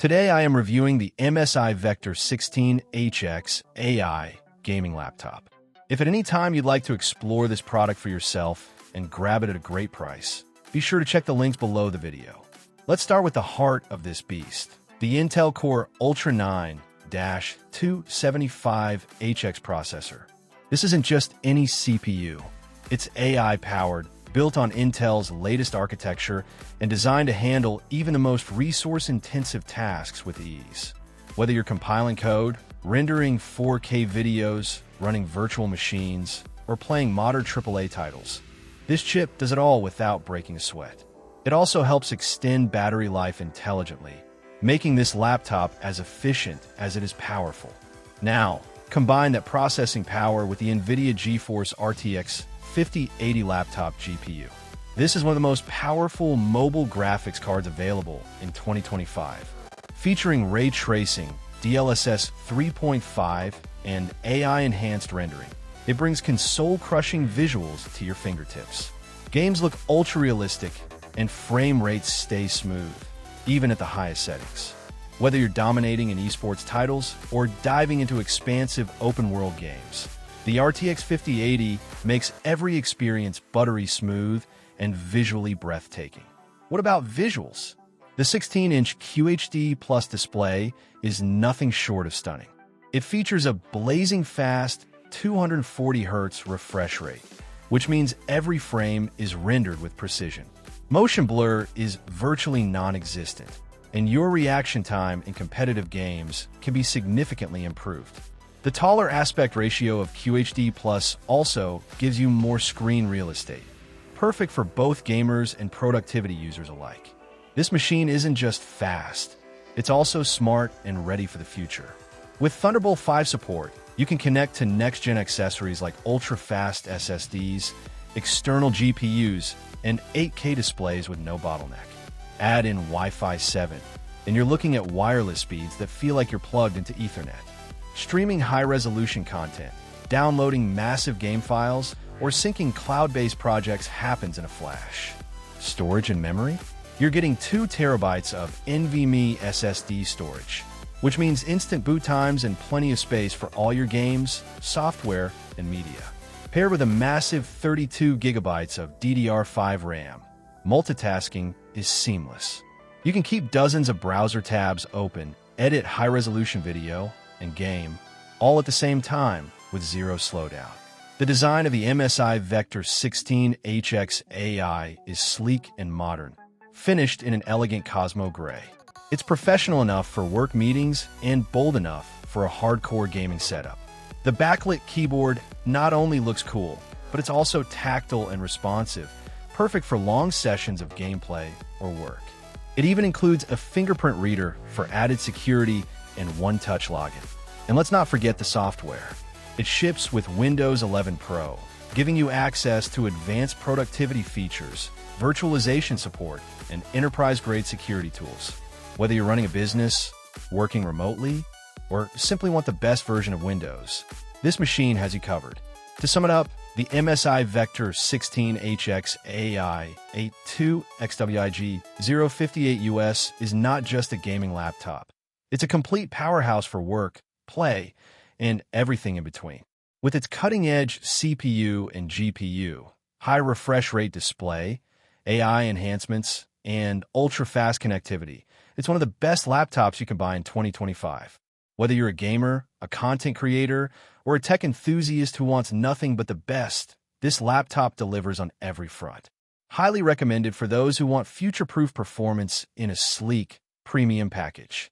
Today I am reviewing the MSI Vector 16HX AI gaming laptop. If at any time you'd like to explore this product for yourself and grab it at a great price, be sure to check the links below the video. Let's start with the heart of this beast, the Intel Core Ultra 9-275HX processor. This isn't just any CPU. It's AI-powered, built on Intel's latest architecture, and designed to handle even the most resource-intensive tasks with ease. Whether you're compiling code, rendering 4K videos, running virtual machines, or playing modern AAA titles, this chip does it all without breaking a sweat. It also helps extend battery life intelligently, making this laptop as efficient as it is powerful. Now, combine that processing power with the NVIDIA GeForce RTX 5080 laptop GPU. This is one of the most powerful mobile graphics cards available in 2025. Featuring ray tracing, DLSS 3.5, and AI-enhanced rendering, it brings console-crushing visuals to your fingertips. Games look ultra-realistic, and frame rates stay smooth, even at the highest settings. Whether you're dominating in esports titles or diving into expansive open-world games, the RTX 5080 makes every experience buttery smooth and visually breathtaking. What about visuals? The 16-inch QHD Plus display is nothing short of stunning. It features a blazing fast 240Hz refresh rate, which means every frame is rendered with precision. Motion blur is virtually non-existent, and your reaction time in competitive games can be significantly improved. The taller aspect ratio of QHD Plus also gives you more screen real estate, perfect for both gamers and productivity users alike. This machine isn't just fast, it's also smart and ready for the future. With Thunderbolt 5 support, you can connect to next-gen accessories like ultra-fast SSDs, external GPUs, and 8K displays with no bottleneck. Add in Wi-Fi 7, and you're looking at wireless speeds that feel like you're plugged into Ethernet. Streaming high-resolution content, downloading massive game files, or syncing cloud-based projects happens in a flash. Storage and memory? You're getting 2 terabytes of NVMe SSD storage, which means instant boot times and plenty of space for all your games, software, and media. Paired with a massive 32 gigabytes of DDR5 RAM, multitasking is seamless. You can keep dozens of browser tabs open, edit high-resolution video, and game, all at the same time with zero slowdown. The design of the MSI Vector 16HX AI is sleek and modern, finished in an elegant Cosmo gray. It's professional enough for work meetings and bold enough for a hardcore gaming setup. The backlit keyboard not only looks cool, but it's also tactile and responsive, perfect for long sessions of gameplay or work. It even includes a fingerprint reader for added security and one-touch login. And let's not forget the software. It ships with Windows 11 Pro, giving you access to advanced productivity features, virtualization support, and enterprise-grade security tools. Whether you're running a business, working remotely, or simply want the best version of Windows, this machine has you covered. To sum it up, the MSI Vector 16HX AI 82XWIG 058US is not just a gaming laptop. It's a complete powerhouse for work, play, and everything in between. With its cutting-edge CPU and GPU, high refresh rate display, AI enhancements, and ultra-fast connectivity, it's one of the best laptops you can buy in 2025. Whether you're a gamer, a content creator, or a tech enthusiast who wants nothing but the best, this laptop delivers on every front. Highly recommended for those who want future-proof performance in a sleek, premium package.